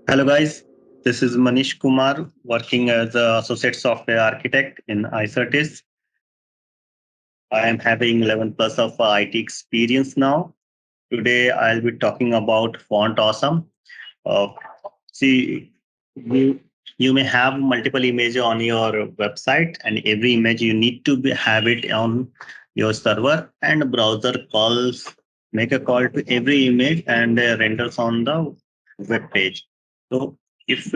Hello, guys. This is Manish Kumar, working as an associate software architect in Icertis. I am having 11 plus of IT experience now. Today, I'll be talking about Font Awesome. Uh, see, you, you may have multiple images on your website, and every image you need to have it on your server, and browser calls make a call to every image and renders on the web page. So if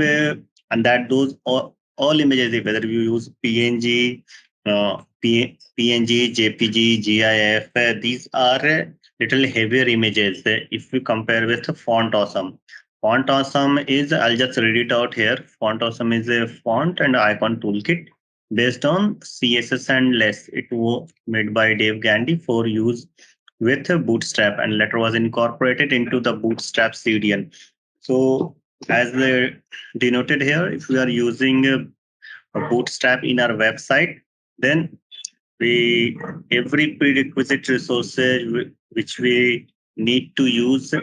and that those all images, whether you use PNG, PNG, JPG, GIF, these are little heavier images if we compare with Font Awesome. Font Awesome is, I'll just read it out here. Font Awesome is a font and icon toolkit based on CSS and less. It was made by Dave Gandy for use with Bootstrap and later was incorporated into the Bootstrap CDN. So, as denoted here, if we are using a Bootstrap in our website, then we every prerequisite resources which we need to use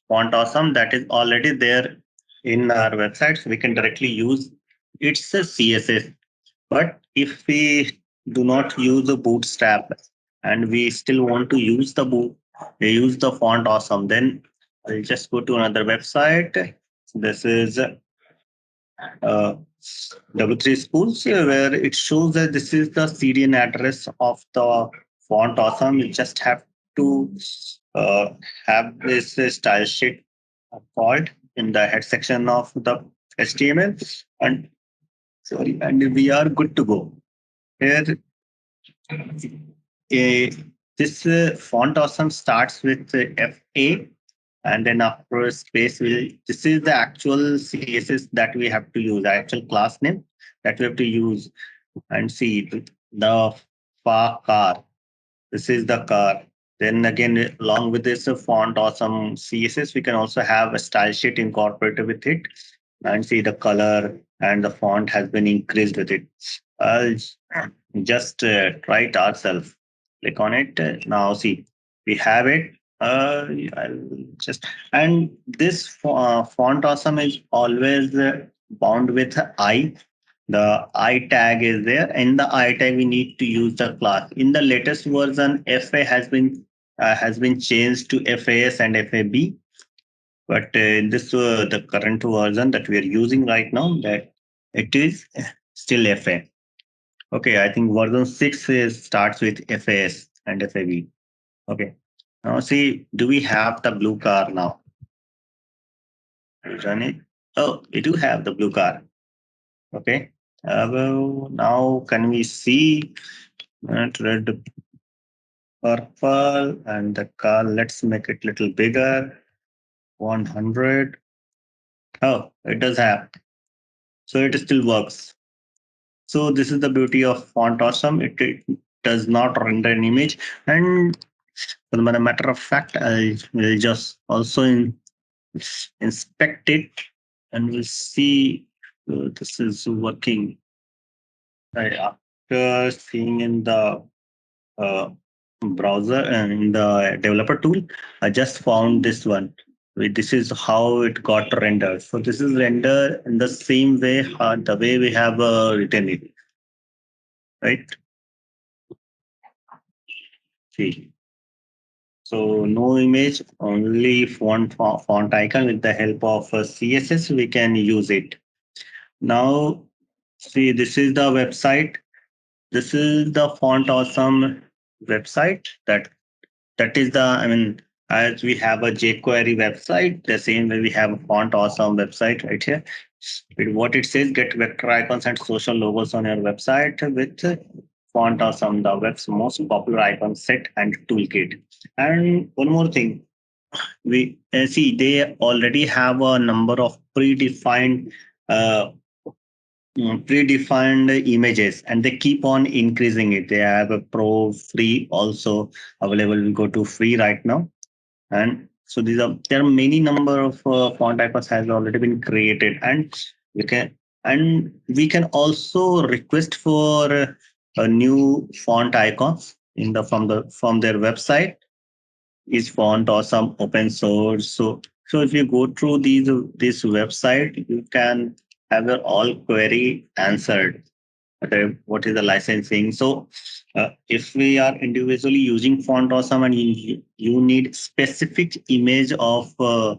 Font Awesome that is already there in our website, so we can directly use its CSS. But if we do not use the Bootstrap and we still want to use use the Font Awesome, then I'll just go to another website. This is uh, W3 schools where it shows that this is the CDN address of the Font Awesome. You just have to uh, have this style sheet called in the head section of the HTML, and sorry, and we are good to go. Here, a this Font Awesome starts with FA, and then after a space will this is the actual CSS that we have to use, the actual class name that we have to use. And see the far car, this is the car. Then again, along with this Font Awesome CSS, we can also have a style sheet incorporated with it, and see the color and the font has been increased with it. I'll just try it ourselves. Click on it. Now see, we have it. I'll just and this Font Awesome is always bound with I. The I tag is there. In the I tag, we need to use the class. In the latest version, FA has been changed to FAS and FAB. But in this the current version that we are using right now, that it is still FA. Okay, I think version 6 starts with FAS and FAB. Okay. Now see, do we have the blue car now? Run it. Oh, we do have the blue car. Okay. Well, now can we see red, purple, and the car? Let's make it a little bigger. 100. Oh, it does have. So it still works. So this is the beauty of Font Awesome. It does not render an image. And as a matter of fact, I will just also inspect it and we'll see this is working. After seeing in the uh, browser and in the developer tool, I just found this one. This is how it got rendered. So this is rendered in the same way, the way we have written it, right? See. So no image, only font icon. With the help of CSS, we can use it. Now, see, this is the website. This is the Font Awesome website. That is the, I mean, as we have a jQuery website, the same way we have a Font Awesome website right here. What it says, get vector icons and social logos on your website with Font Awesome, the web's most popular icon set and toolkit. And one more thing, we see they already have a number of uh, predefined images and they keep on increasing it. They have a pro free also available. We go to free right now, and so there are many number of font icons has already been created, and we can we can also request for a new font icons in the from their website. Is Font Awesome open source? So So if you go through this website, you can have your all query answered. What is the licensing? So if we are individually using Font Awesome and you need specific image of a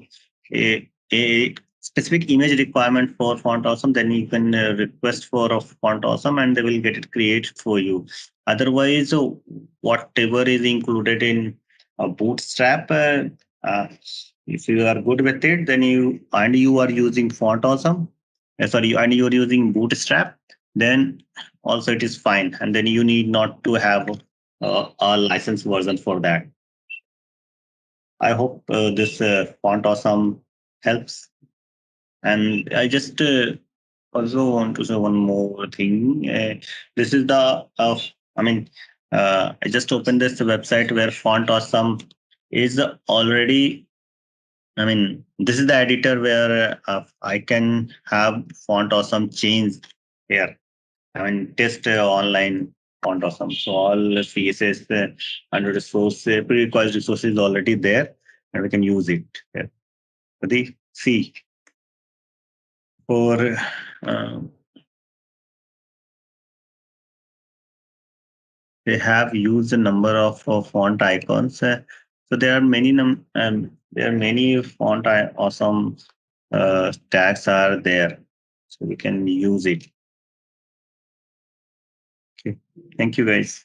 specific image requirement for Font Awesome, then you can request for a Font Awesome and they will get it created for you. Otherwise, whatever is included in Bootstrap, uh, if you are good with it, then you are using Font Awesome, sorry, and you are using Bootstrap, then also it is fine, and then you need not to have a licensed version for that. I hope this Font Awesome helps. And I just also want to say one more thing. This is the I mean I just opened this website where Font Awesome is already, I mean, this is the editor where I can have Font Awesome change here. I mean, test online Font Awesome. So all CSS and resource pre-requisite resources already there, and we can use it. Yeah. The C for uh, they have used a number of font icons. So there are many awesome tags are there, so we can use it. Okay. Thank you, guys.